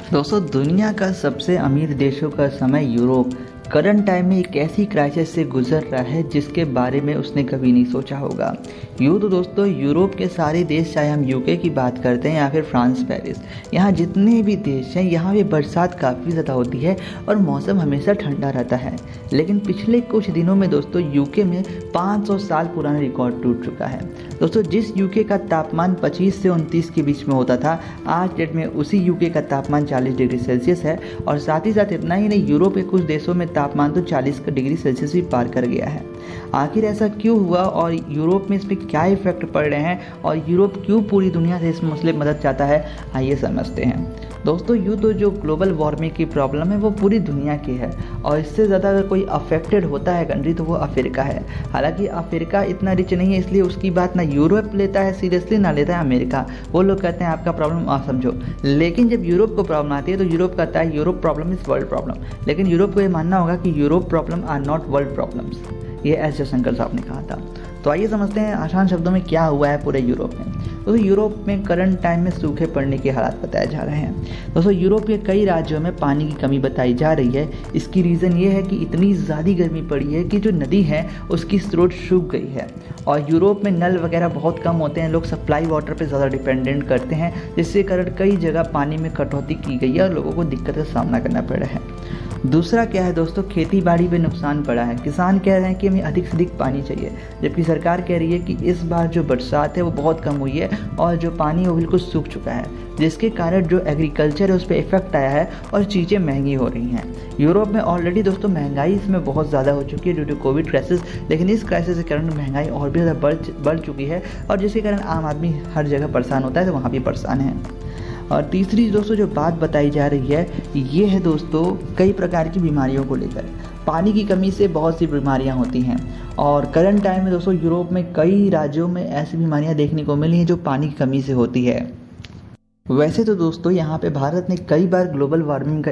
दोस्तों, दुनिया का सबसे अमीर देशों का समय यूरोप करंट टाइम में एक ऐसी क्राइसिस से गुजर रहा है जिसके बारे में उसने कभी नहीं सोचा होगा। यूँ तो दोस्तों यूरोप के सारे देश, चाहे हम यूके की बात करते हैं या फिर फ्रांस, पेरिस, यहाँ जितने भी देश हैं यहाँ पे बरसात काफ़ी ज़्यादा होती है और मौसम हमेशा ठंडा रहता है। लेकिन पिछले कुछ दिनों में दोस्तों यूके में 500 साल पुराना रिकॉर्ड टूट चुका है। दोस्तों, जिस यूके का तापमान 25 से 29 के बीच में होता था, आज डेट में उसी यूके का तापमान 40 डिग्री सेल्सियस है। और साथ ही साथ इतना ही नहीं, यूरोप के कुछ देशों में तापमान तो 40 डिग्री सेल्सियस भी पार कर गया है। आखिर ऐसा क्यों हुआ और यूरोप में इस पर क्या इफेक्ट पड़ रहे हैं और यूरोप क्यों पूरी दुनिया से इस मसले में मदद चाहता है, आइए समझते हैं। दोस्तों, यूँ तो जो ग्लोबल वार्मिंग की प्रॉब्लम है वो पूरी दुनिया की है और इससे ज़्यादा अगर कोई अफेक्टेड होता है कंट्री तो वो अफ्रीका है। हालांकि अफ्रीका इतना रिच नहीं है, इसलिए उसकी बात ना यूरोप लेता है सीरियसली, ना लेता है अमेरिका। वो लोग कहते हैं आपका प्रॉब्लम आप समझो। लेकिन जब यूरोप को प्रॉब्लम आती है तो यूरोप कहता है Europe problem is world problem. लेकिन यूरोप को ये मानना होगा कि Europe problem are not world problems, ये एस जयशंकर साहब ने कहा था। तो आइए समझते हैं आसान शब्दों में क्या हुआ है पूरे यूरोप में। दोस्तों, यूरोप में करंट टाइम में सूखे पड़ने के हालात बताए जा रहे हैं। दोस्तों, यूरोप के कई राज्यों में पानी की कमी बताई जा रही है। इसकी रीज़न ये है कि इतनी ज़्यादा गर्मी पड़ी है कि जो नदी है उसकी स्रोत सूख गई है और यूरोप में नल वगैरह बहुत कम होते हैं। लोग सप्लाई वाटर पे ज़्यादा डिपेंडेंट करते हैं, जिसके कारण कई जगह पानी में कटौती की गई है और लोगों को दिक्कत का सामना करना पड़ रहा है। दूसरा क्या है दोस्तों, खेती बाड़ी पे नुकसान पड़ा है। किसान कह रहे हैं कि हमें अधिक से अधिक पानी चाहिए, जबकि सरकार कह रही है कि इस बार जो बरसात है वो बहुत कम हुई है और जो पानी है वो बिल्कुल सूख चुका है, जिसके कारण जो एग्रीकल्चर है उस पर इफेक्ट आया है और चीज़ें महंगी हो रही हैं। यूरोप में ऑलरेडी दोस्तों महंगाई इसमें बहुत ज़्यादा हो चुकी है ड्यू टू कोविड क्राइसिस, लेकिन इस क्राइसिस के कारण महंगाई और भी ज़्यादा बढ़ चुकी है और जिसके कारण आम आदमी हर जगह परेशान होता है, तो वहाँ भी परेशान है। और तीसरी दोस्तों जो बात बताई जा रही है ये है दोस्तों कई प्रकार की बीमारियों को लेकर। पानी की कमी से बहुत सी बीमारियां होती हैं और करंट टाइम में दोस्तों यूरोप में कई राज्यों में ऐसी बीमारियां देखने को मिली हैं जो पानी की कमी से होती है। वैसे तो दोस्तों यहाँ पे भारत ने कई बार ग्लोबल वार्मिंग का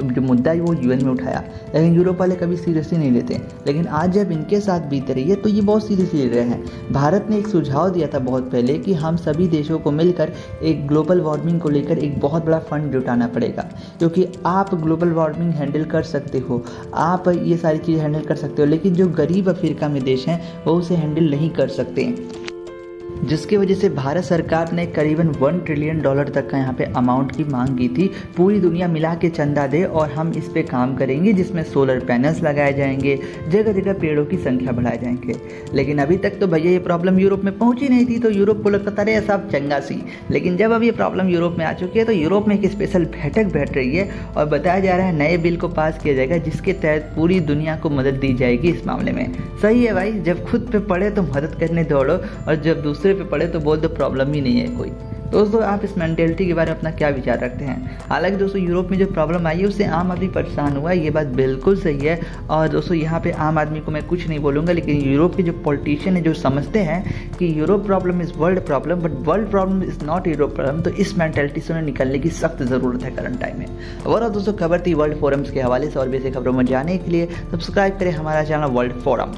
जो मुद्दा है वो यूएन में उठाया, लेकिन यूरोप वाले कभी सीरियसली नहीं लेते। लेकिन आज जब इनके साथ बीत रही है तो ये बहुत सीरियसली ले रहे हैं। भारत ने एक सुझाव दिया था बहुत पहले कि हम सभी देशों को मिलकर एक ग्लोबल वार्मिंग को लेकर एक बहुत बड़ा फंड जुटाना पड़ेगा, क्योंकि आप ग्लोबल वार्मिंग हैंडल कर सकते हो, आप ये सारी चीज़ हैंडल कर सकते हो, लेकिन जो गरीब अफ्रीका में देश हैं वो उसे हैंडल नहीं कर सकते, जिसकी वजह से भारत सरकार ने करीबन $1 ट्रिलियन तक का यहाँ पे अमाउंट की मांग की थी। पूरी दुनिया मिला के चंदा दे और हम इस पे काम करेंगे, जिसमें सोलर पैनल्स लगाए जाएंगे, जगह जगह पेड़ों की संख्या बढ़ाए जाएंगे। लेकिन अभी तक तो भैया ये प्रॉब्लम यूरोप में पहुंची नहीं थी, तो यूरोप को लगता था अरे सब चंगा सी। लेकिन जब अब ये प्रॉब्लम यूरोप में आ चुकी है तो यूरोप में एक स्पेशल बैठक बैठ रही है और बताया जा रहा है नए बिल को पास किया जाएगा, जिसके तहत पूरी दुनिया को मदद दी जाएगी इस मामले में। सही है भाई, जब खुद पे पड़े तो मदद करने दौड़ो और जब दूसरे पे पड़े तो बोल दो प्रॉब्लम ही नहीं है कोई। दोस्तों, आप इस मेंटेलिटी के बारे में अपना क्या विचार रखते हैं? हालांकि दोस्तों यूरोप में जो प्रॉब्लम आई है उससे आम आदमी परेशान हुआ है, ये बात बिल्कुल सही है। और दोस्तों यहाँ पे आम आदमी को मैं कुछ नहीं बोलूँगा, लेकिन यूरोप के जो पॉलिटिशियन है जो समझते हैं कि Europe problem is world problem but world problem is not Europe problem, तो इस मेंटेलिटी से उन्हें निकलने की सख्त ज़रूरत है करंट टाइम में। और दोस्तों खबर थी वर्ल्ड फोरम्स के हवाले से, और भी ऐसी खबरों में जाने के लिए सब्सक्राइब करें हमारा चैनल वर्ल्ड फोरम।